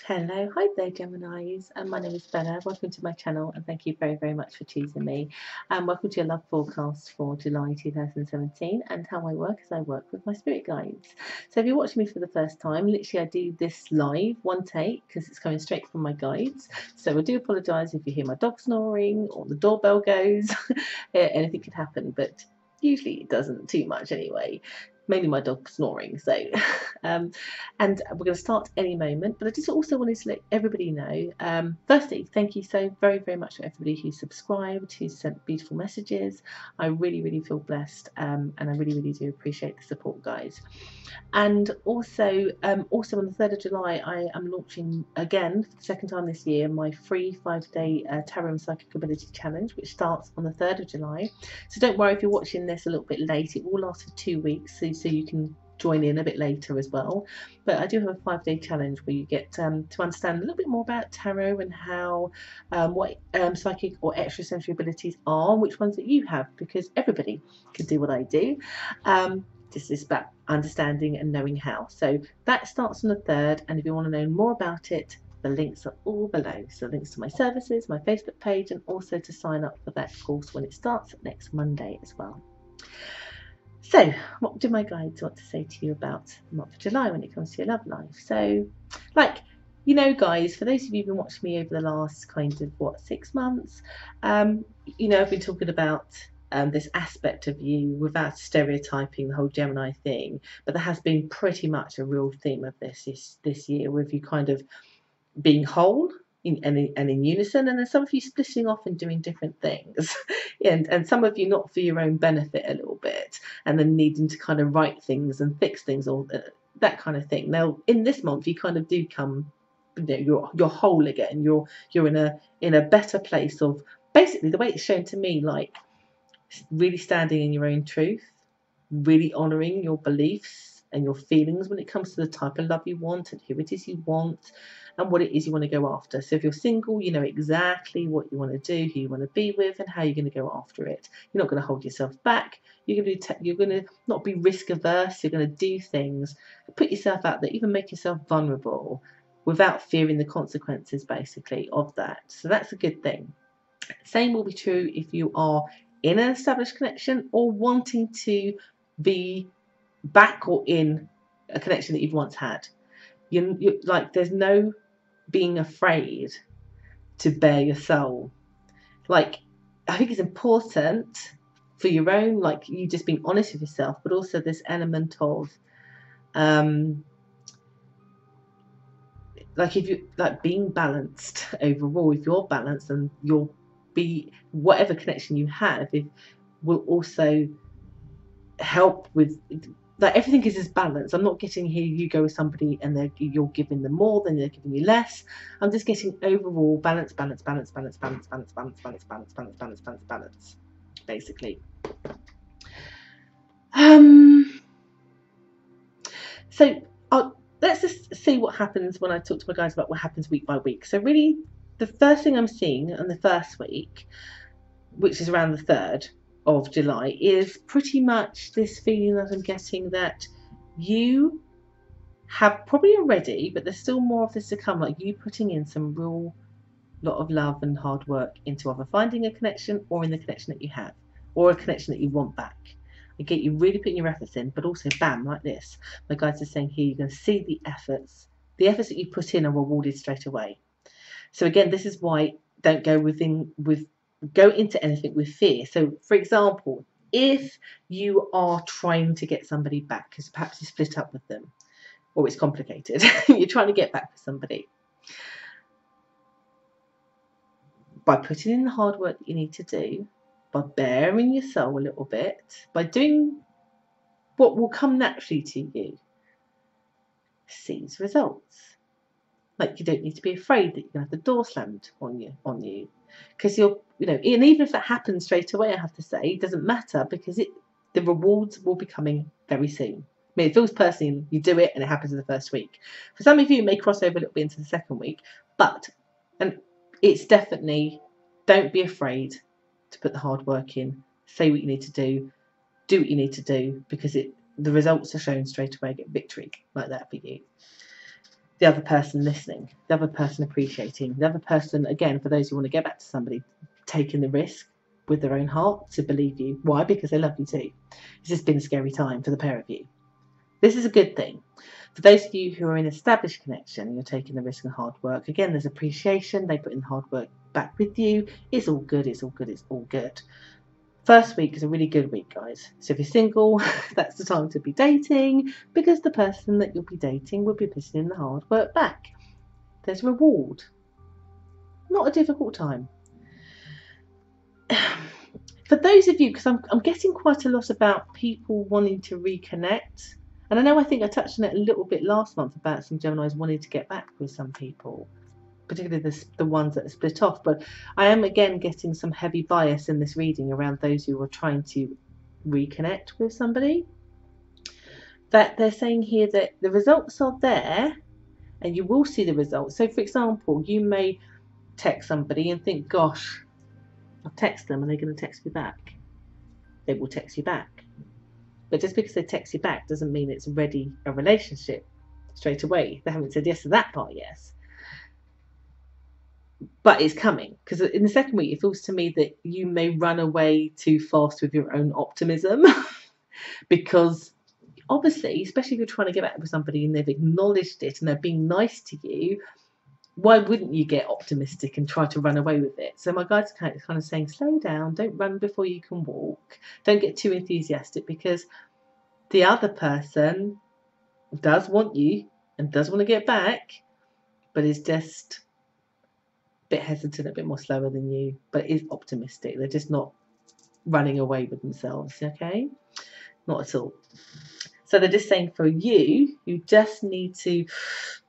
Hello, hi there Geminis, and my name is Bella. Welcome to my channel and thank you very much for choosing me. And welcome to your love forecast for July 2017. And how I work is I work with my spirit guides. So if you're watching me for the first time, literally I do this live, one take, because it's coming straight from my guides. So I do apologise if you hear my dog snoring or the doorbell goes. Anything could happen, but usually it doesn't too much anyway. Mainly my dog snoring. So and we're going to start any moment, but I just also wanted to let everybody know, firstly, thank you so very much for everybody who subscribed, who sent beautiful messages. I really feel blessed, and I really do appreciate the support, guys. And also on the 3rd of July, I am launching again for the second time this year my free 5-day Tarot and Psychic Ability Challenge, which starts on the 3rd of July. So don't worry if you're watching this a little bit late. It will last for 2 weeks, so you can join in a bit later as well. But I do have a 5-day challenge where you get to understand a little bit more about tarot and how what psychic or extrasensory abilities are, and which ones that you have, because everybody can do what I do. This is about understanding and knowing how. So that starts on the 3rd, and if you want to know more about it, the links are all below. So links to my services, my Facebook page, and also to sign up for that course when it starts next Monday as well. So what do my guides want to say to you about the month of July when it comes to your love life? So, you know, guys, for those of you who've been watching me over the last kind of 6 months, you know, I've been talking about this aspect of you without stereotyping the whole Gemini thing, but there has been pretty much a real theme of this year, with you kind of being whole and in unison, and then some of you splitting off and doing different things, and some of you not for your own benefit a little bit, and then needing to kind of write things and fix things, or that kind of thing. Now in this month you kind of do come, you know, you're whole again. You're in a better place of, basically the way it's shown to me, like really standing in your own truth, really honouring your beliefs and your feelings when it comes to the type of love you want and who it is you want and what it is you want to go after. So if you're single, you know exactly what you want to do, who you want to be with, and how you're going to go after it. You're not going to hold yourself back. You're going to not be risk averse. You're going to do things, put yourself out there, even make yourself vulnerable without fearing the consequences, basically, of that. So that's a good thing. Same will be true if you are in an established connection or wanting to be back or in a connection that you've once had. You like, there's no being afraid to bare your soul. Like, I think it's important for your own, like, you just being honest with yourself, but also this element of like, if you like being balanced overall, if you're balanced, and you'll be, whatever connection you have, it will also help with, like, everything is this balance. I'm not getting here you go with somebody and you're giving them more, then they're giving you less. I'm just getting overall balance, basically. So let's just see what happens when I talk to my guys about what happens week by week. So really, the first thing I'm seeing in the first week, which is around the 3rd of July, is pretty much this feeling that I'm getting that you have probably already, but there's still more of this to come, like you putting in some real lot of love and hard work into either finding a connection or in the connection that you have, or a connection that you want back. I get you really putting your efforts in, but also bam, like this. My guides are saying here, you're going to see the efforts that you put in are rewarded straight away. So again, this is why don't go go into anything with fear. So for example, if you are trying to get somebody back because perhaps you split up with them, or it's complicated, you're trying to get back with somebody, by putting in the hard work that you need to do, by bearing your soul a little bit, by doing what will come naturally to you, sees results. Like, you don't need to be afraid that you're going to have the door slammed on you, because you're, you know, and even if that happens straight away, I have to say, it doesn't matter, because the rewards will be coming very soon. I mean, it feels personally, you do it and it happens in the first week. For some of you, it may cross over a little bit into the second week, but, and it's definitely, don't be afraid to put the hard work in, say what you need to do what you need to do, because the results are shown straight away. Get victory like that for you. the other person listening, the other person appreciating, the other person, again, for those who want to get back to somebody, taking the risk with their own heart to believe you. Why? Because they love you too. It's just been a scary time for the pair of you. This is a good thing. For those of you who are in established connection and you're taking the risk and hard work, again, there's appreciation. They put in hard work back with you. It's all good. It's all good. It's all good. First week is a really good week, guys. So if you're single, that's the time to be dating, because the person that you'll be dating will be putting in the hard work back. There's reward. Not a difficult time. For those of you, because I'm getting quite a lot about people wanting to reconnect, and I think I touched on it a little bit last month about some Geminis wanting to get back with some people, particularly the ones that are split off. But I am again getting some heavy bias in this reading around those who are trying to reconnect with somebody. That they're saying here that the results are there and you will see the results. So for example, you may text somebody and think, gosh, I'll text them and they're going to text me back. They will text you back. But just because they text you back doesn't mean it's already a relationship straight away. They haven't said yes to that part yet. But it's coming, because in the second week, it feels to me that you may run away too fast with your own optimism. Because obviously, especially if you're trying to get back with somebody and they've acknowledged it and they're being nice to you, why wouldn't you get optimistic and try to run away with it? So my guide's kind of saying, slow down, don't run before you can walk, don't get too enthusiastic, because the other person does want you and does want to get back, but is just a bit hesitant, a bit more slower than you, but is optimistic. They're just not running away with themselves, okay? Not at all. So they're just saying for you, you just need to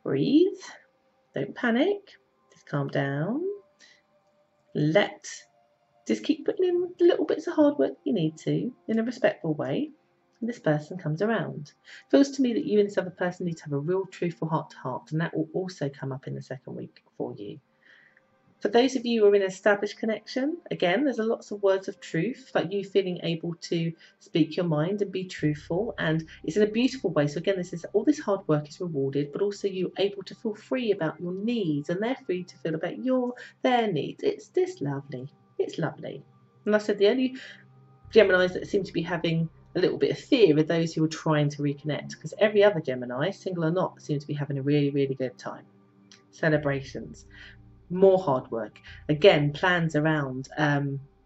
breathe. Don't panic, just calm down. Just keep putting in little bits of hard work you need to in a respectful way. And this person comes around. Feels to me that you and this other person need to have a real truthful heart to heart, and that will also come up in the second week for you. For those of you who are in an established connection, again, there's lots of words of truth, like you feeling able to speak your mind and be truthful, and it's in a beautiful way. So again, all this hard work is rewarded, but also you're able to feel free about your needs, and they're free to feel about their needs. It's this lovely. It's lovely. And I said the only Geminis that seem to be having a little bit of fear are those who are trying to reconnect, because every other Gemini, single or not, seems to be having a really, really good time. Celebrations. More hard work. Again, plans around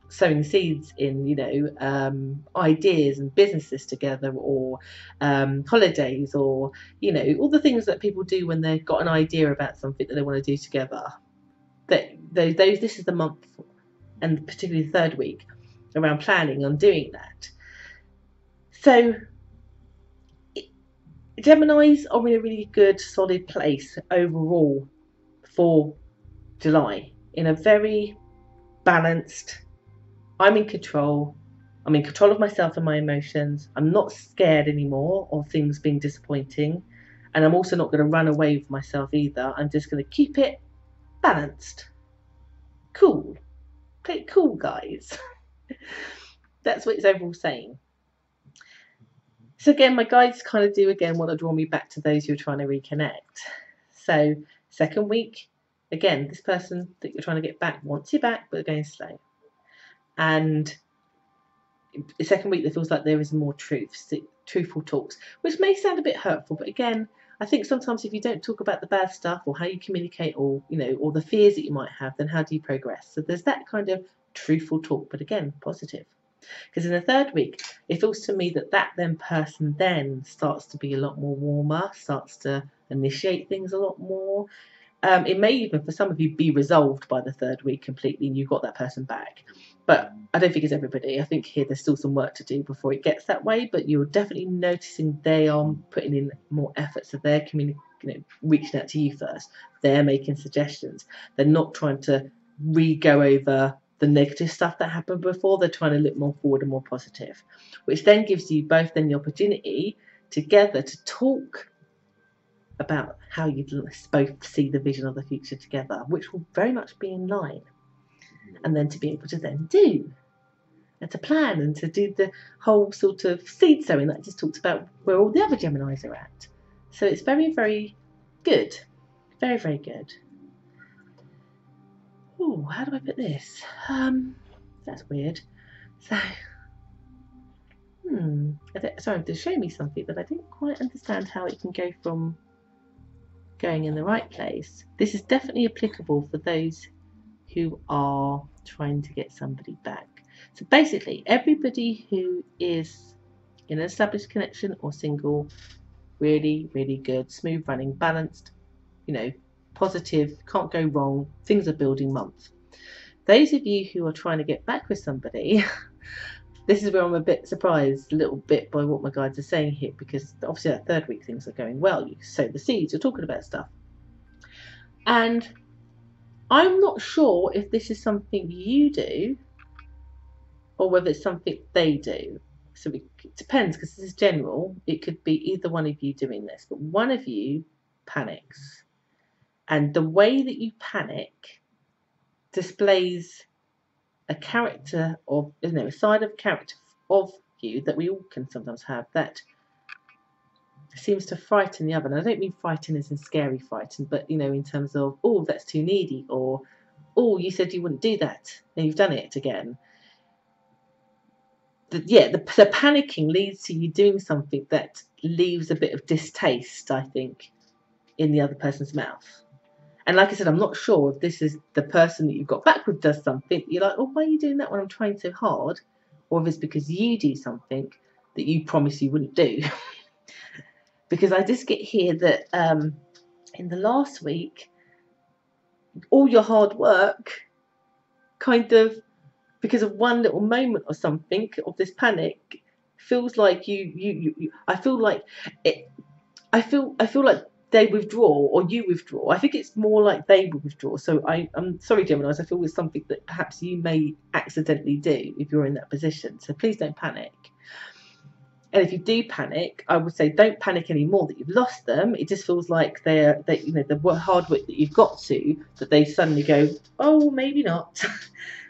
sowing seeds in, ideas and businesses together, or holidays, or, all the things that people do when they've got an idea about something that they want to do together. This is the month, and particularly the third week, around planning on doing that. So Geminis are in a really good, solid place overall for July, in a very balanced, I'm in control of myself and my emotions, I'm not scared anymore of things being disappointing, and I'm also not going to run away with myself either. I'm just going to keep it balanced. Cool. Play it cool, guys. That's what it's overall saying. So again, my guides kind of do want to draw me back to those who are trying to reconnect. So second week, again, this person that you're trying to get back wants you back, but they're going slow. And the second week, there feels like there is more truthful talks, which may sound a bit hurtful. But again, I think sometimes if you don't talk about the bad stuff or how you communicate, or, or the fears that you might have, then how do you progress? So there's that kind of truthful talk, but again, positive. Because in the third week, it feels to me that then person then starts to be a lot more warmer, starts to initiate things a lot more. It may even, for some of you, be resolved by the third week completely and you've got that person back. But I don't think it's everybody. I think here there's still some work to do before it gets that way. But you're definitely noticing they are putting in more effort. So they're reaching out to you first. They're making suggestions. They're not trying to re-go over the negative stuff that happened before. They're trying to look more forward and more positive, which then gives you both then the opportunity together to talk about how you both see the vision of the future together, which will very much be in line. And then to be able to then do and to plan and to do the whole sort of seed sowing that I just talked about, where all the other Geminis are at. So it's very, very good. Very, very good. Oh, how do I put this? That's weird. So, sorry, they're showing me something, but I didn't quite understand how it can go from going in the right place. This is definitely applicable for those who are trying to get somebody back. So basically, everybody who is in an established connection or single, really, really good, smooth running, balanced, positive, can't go wrong, things are building month. Those of you who are trying to get back with somebody, this is where I'm a bit surprised, a little bit, by what my guides are saying here, because obviously that third week things are going well. You sow the seeds, you're talking about stuff. And I'm not sure if this is something you do or whether it's something they do. So it depends, because this is general. It could be either one of you doing this, but one of you panics. And the way that you panic displays a character of, a side of character of you that we all can sometimes have that seems to frighten the other. And I don't mean frighten as in scary frighten, but in terms of, oh, that's too needy, or oh, you said you wouldn't do that and you've done it again. The panicking leads to you doing something that leaves a bit of distaste, I think, in the other person's mouth. And like I said, I'm not sure if this is the person that you've got back with does something. You're like, oh, why are you doing that when I'm trying so hard? Or if it's because you do something that you promised you wouldn't do. Because I just get here that in the last week, all your hard work kind of, because of one little moment or something of this panic, feels like I feel like they withdraw or you withdraw. I think it's more like they will withdraw. So I'm sorry, Geminis, I feel it's something that perhaps you may accidentally do if you're in that position. So please don't panic. And if you do panic, I would say don't panic anymore that you've lost them. It just feels like the hard work that you've got to, that they suddenly go, oh, maybe not,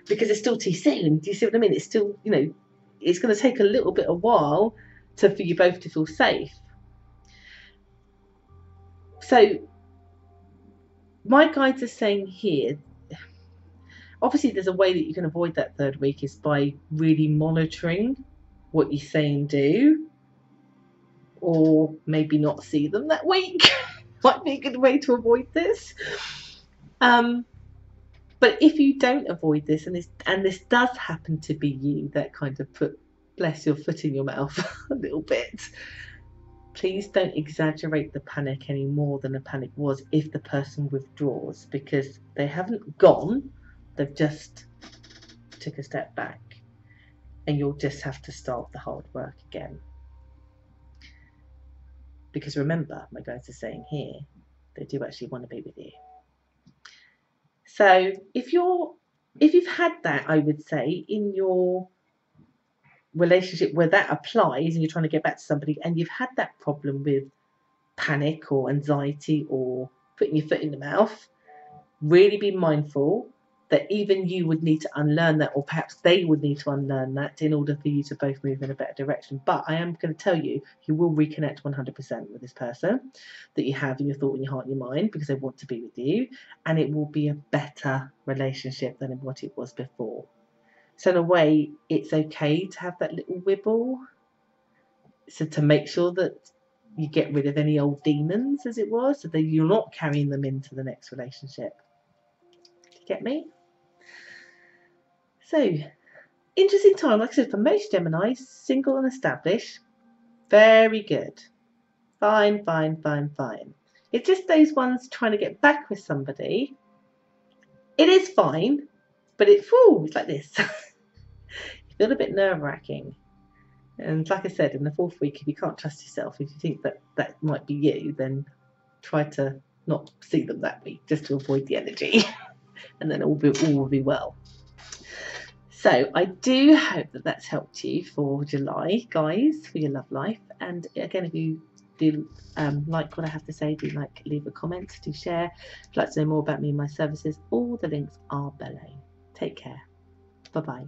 because it's still too soon. Do you see what I mean? It's still, it's going to take a little bit of while for you both to feel safe. So my guides are saying here, obviously there's a way that you can avoid that third week is by really monitoring what you say and do, or maybe not see them that week. Might be a good way to avoid this. But if you don't avoid this, and this does happen to be you that kind of bless your foot in your mouth a little bit, please don't exaggerate the panic any more than the panic was if the person withdraws, because they haven't gone, they've just took a step back, and you'll just have to start the hard work again. Because remember, my guides are saying here, they do actually want to be with you. So if you've had that, I would say, in your relationship where that applies and you're trying to get back to somebody and you've had that problem with panic or anxiety or putting your foot in the mouth, really be mindful that even you would need to unlearn that, or perhaps they would need to unlearn that in order for you to both move in a better direction. But I am going to tell you, you will reconnect 100% with this person that you have in your thought, in your heart, and your mind, because they want to be with you, and it will be a better relationship than what it was before. So in a way, it's okay to have that little wibble, so to make sure that you get rid of any old demons, as it was, so that you're not carrying them into the next relationship. Do you get me? So, interesting time, like I said, for most Geminis, single and established, very good. Fine, fine, fine, fine. It's just those ones trying to get back with somebody. It is fine, but it's like this. You feel a bit nerve-wracking. And like I said, in the fourth week, if you can't trust yourself, if you think that might be you, then try to not see them that week, just to avoid the energy. And then all will be well. So I do hope that that's helped you for July, guys, for your love life. And again, if you do like what I have to say, do leave a comment, do share. If you'd like to know more about me and my services, all the links are below. Take care. Bye-bye.